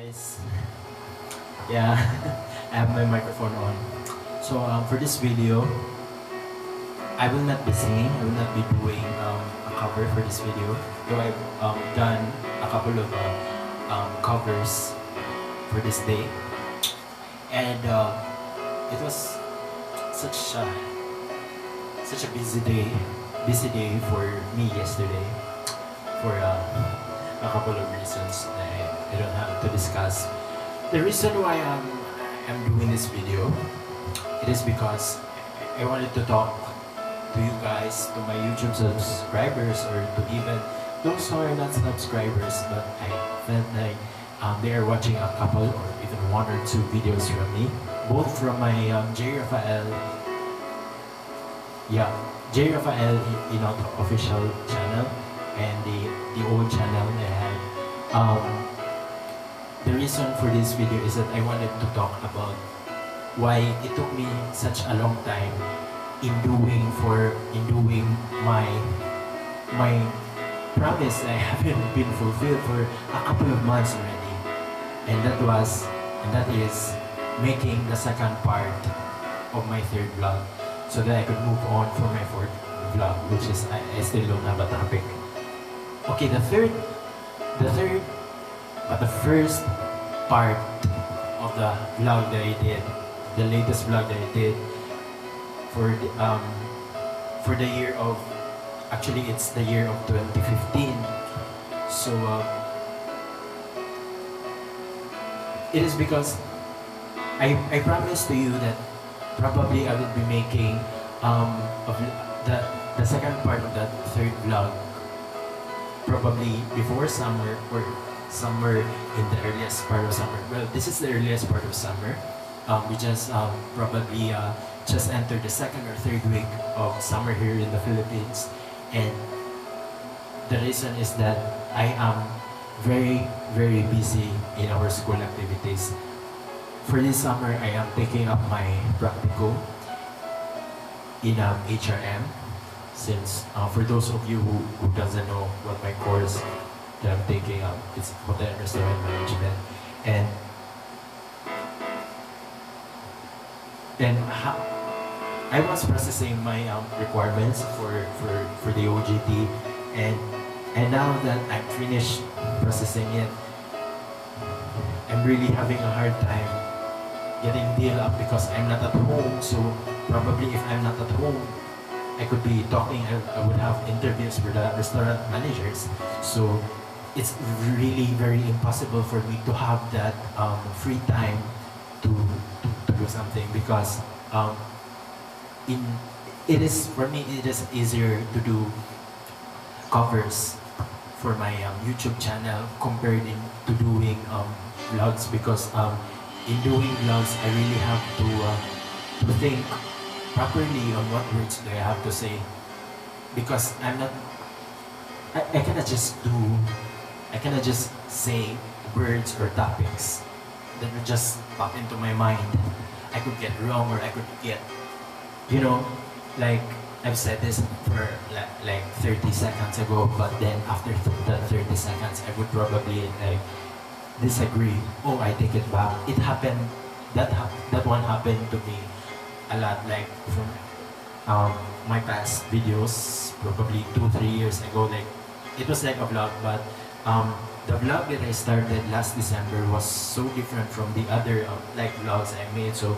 guys. Yeah, I have my microphone on. So for this video, I will not be singing. I will not be doing a cover for this video. Though I've done a couple of covers for this day, and it was such a busy day for me yesterday for a couple of reasons that I don't have to discuss. The reason why I'm doing this video, it is because I wanted to talk to you guys, to my YouTube subscribers, or to even those who are not subscribers, but I felt like they are watching a couple or even one or two videos from me, both from my J.Raphael, J.Raphaelofficial channel and the old channel that I had. The reason for this video is that I wanted to talk about why it took me such a long time in doing my promise that I haven't been fulfilled for a couple of months already, and that is making the second part of my third vlog, so that I could move on for my fourth vlog, which is I still don't have a topic. Okay, the first part of the vlog that I did, the latest vlog that I did for the year of, actually it's the year of 2015. So it is because I promised to you that probably I will be making of the second part of that third vlog probably before summer or somewhere in the earliest part of summer. Well, this is the earliest part of summer. We just probably just entered the second or third week of summer here in the Philippines, and the reason is that I am very busy in our school activities. For this summer, I am taking up my practical in HRM. Since for those of you who doesn't know what my course that I'm taking up, it's Hotel and Restaurant Management, and I was processing my requirements for the OJT, and now that I'm finished processing it, I'm really having a hard time getting deal up because I'm not at home. So probably if I'm not at home, I could be talking, I would have interviews with the restaurant managers. So it's really very impossible for me to have that free time to do something, because for me it is easier to do covers for my YouTube channel compared to doing vlogs, because in doing vlogs I really have to think properly on what words do I have to say, because I cannot just say words or topics that would just pop into my mind. I could get wrong, or I could get, like I've said this for like 30 seconds ago, but then after the 30 seconds I would probably like disagree. Oh, I take it back. It happened, that one happened to me a lot, like from my past videos, probably 2-3 years ago. Like it was like a vlog, but the vlog that I started last December was so different from the other like vlogs I made. So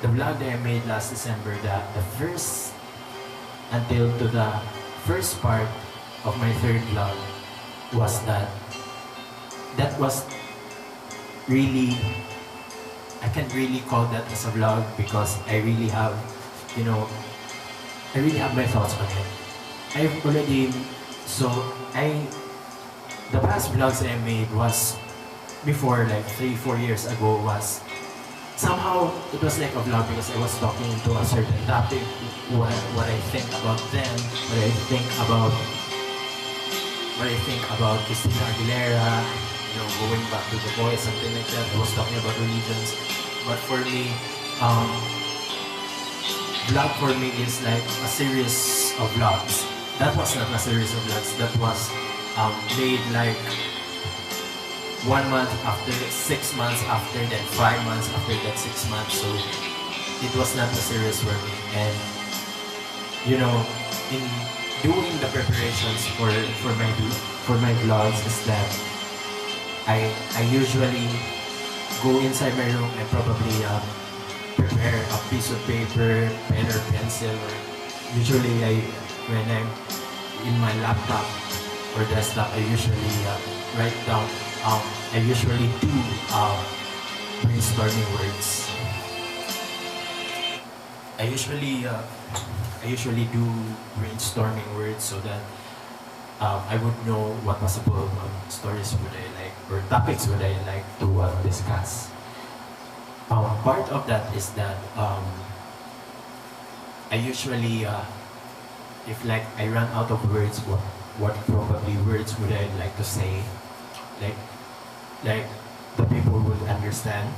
the vlog that I made last December, the first until to the first part of my third vlog, was that was really, I can't really call that as a vlog, because I really have, I really have my thoughts on it. I've already, the past vlogs I made was before, like 3-4 years ago, was somehow it was like a vlog because I was talking to a certain topic, what I think about them, what I think about Christina Aguilera, going back to The Voice, something like that. I was talking about religions. But for me, vlog for me is like a series of vlogs. That was not a series of vlogs. That was made like 1 month after, 6 months after, then 5 months after that, 6 months. So it was not a serious for me. And you know, in doing the preparations for my vlogs is that I usually go inside my room and probably prepare a piece of paper, pen or pencil, or usually when I'm in my laptop or desktop, I usually write down. I usually do brainstorming words. I usually do brainstorming words so that I would know what possible stories would I like or topics would I like to discuss. Part of that is that I usually, if like I run out of words, what probably words would I like to say, like the people would understand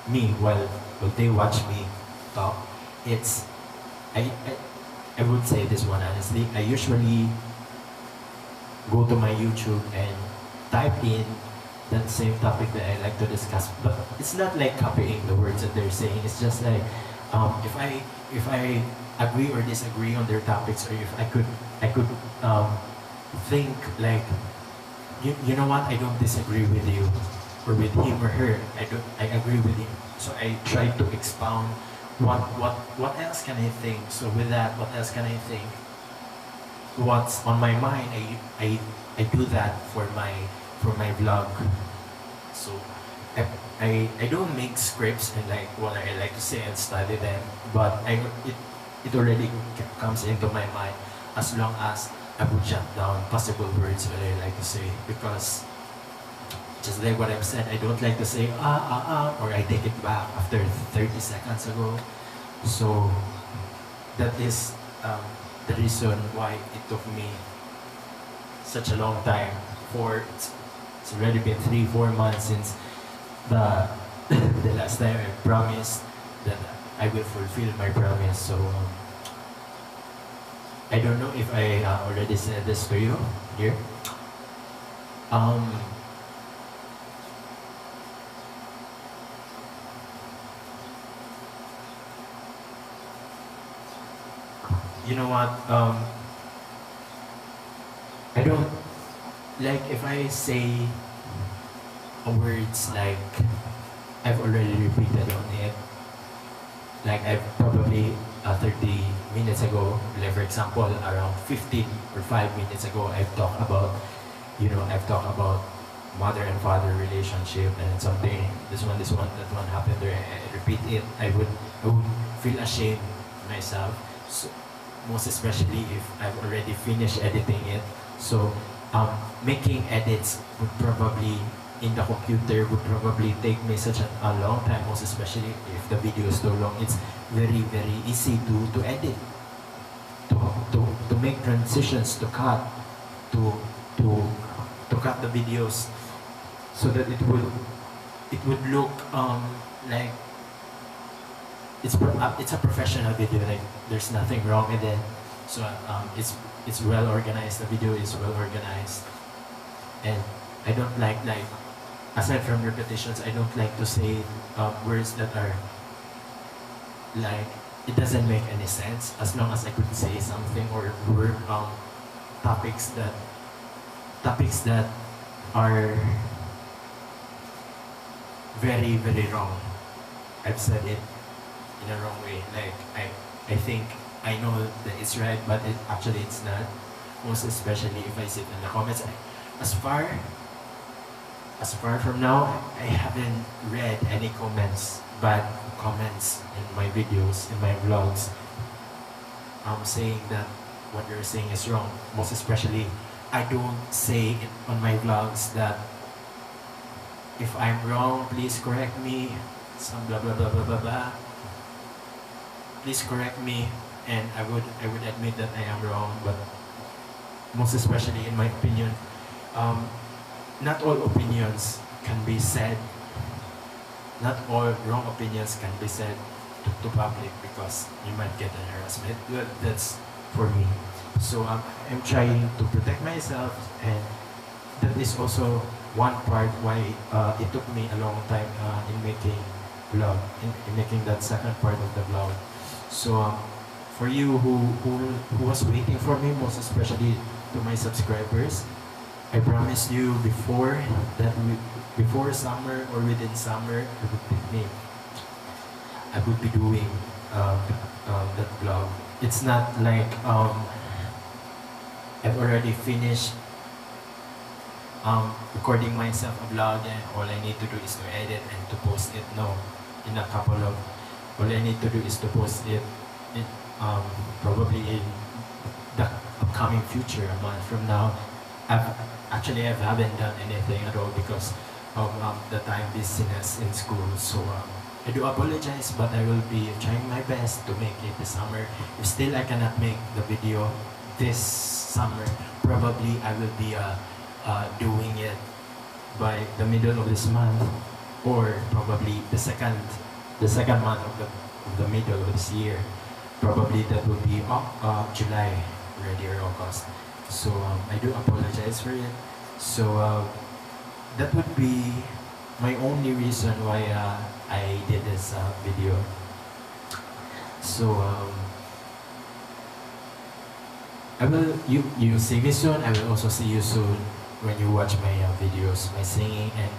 me while they watch me talk. It's I would say this one honestly. I usually go to my YouTube and type in that same topic that I like to discuss, but it's not like copying the words that they're saying. It's just like if I agree or disagree on their topics, or if I could think like you know what, I don't disagree with you or with him or her. I agree with him. So I try to expound what else can I think. So with that, what else can I think? What's on my mind, I do that for my vlog. So I don't make scripts and like what I like to say and study them, but it already comes into my mind as long as I would jot down possible words that I like to say, because just like what I've said, I don't like to say or I take it back after 30 seconds ago. So that is the reason why it took me such a long time. It's already been 3-4 months since the the last time I promised that I will fulfill my promise. So I don't know if I already said this to you here. You know what? I don't like if I say words like I've already repeated on it. Like I've probably 30 minutes ago, like for example, around 15 or 5 minutes ago, I've talked about mother and father relationship and something. This one, that one happened. Or I repeat it. I would feel ashamed myself. So, most especially if I've already finished editing it. So making edits would probably in the computer would probably take me such a long time, most especially if the video is too long. It's very easy to edit, to make transitions, to cut, to cut the videos so that it would look like it's a professional video, like there's nothing wrong with it. So it's well organized. The video is well organized, and I don't like aside from repetitions, I don't like to say words that are like it doesn't make any sense. As long as I could say something or word topics that are very wrong. I've said it in a wrong way. Like I think I know that it's right, but actually it's not. Most especially if I see it in the comments. As far from now, I haven't read any bad comments in my videos, in my vlogs. I'm saying that what you're saying is wrong. Most especially, I don't say it on my vlogs that if I'm wrong, please correct me. Some blah blah blah blah blah blah. Please correct me, and I would admit that I am wrong. But most especially, in my opinion, not all opinions can be said. Not all wrong opinions can be said to public because you might get an harassment. That's for me. So I'm trying to protect myself, and that is also one part why it took me a long time in making vlog, in making that second part of the vlog. So for you who was waiting for me, most especially to my subscribers, I promised you before that before summer or within summer, I would be doing that vlog. It's not like I've already finished recording myself a vlog and all I need to do is to edit and to post it. No, in a couple of, all I need to do is to post it probably in the upcoming future, a month from now. I haven't done anything at all because of the time busyness in school. So I do apologize, but I will be trying my best to make it this summer. If still I cannot make the video this summer, probably I will be doing it by the middle of this month, or probably the second month of the middle of this year. Probably that will be July already, or August. So I do apologize for it. So that would be my only reason why I did this video. So I will you see me soon. I will also see you soon when you watch my videos, my singing, and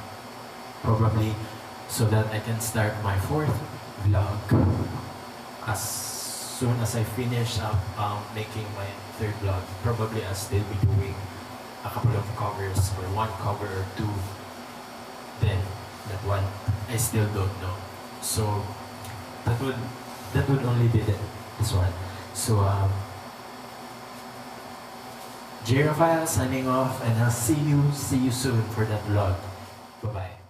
probably so that I can start my fourth vlog as soon as I finish up making my third vlog. Probably I'll still be doing a couple of covers, or one cover or two. Then that one I still don't know. So that would only be this one. So J.Raphael signing off, and I'll see you soon for that vlog. Bye bye.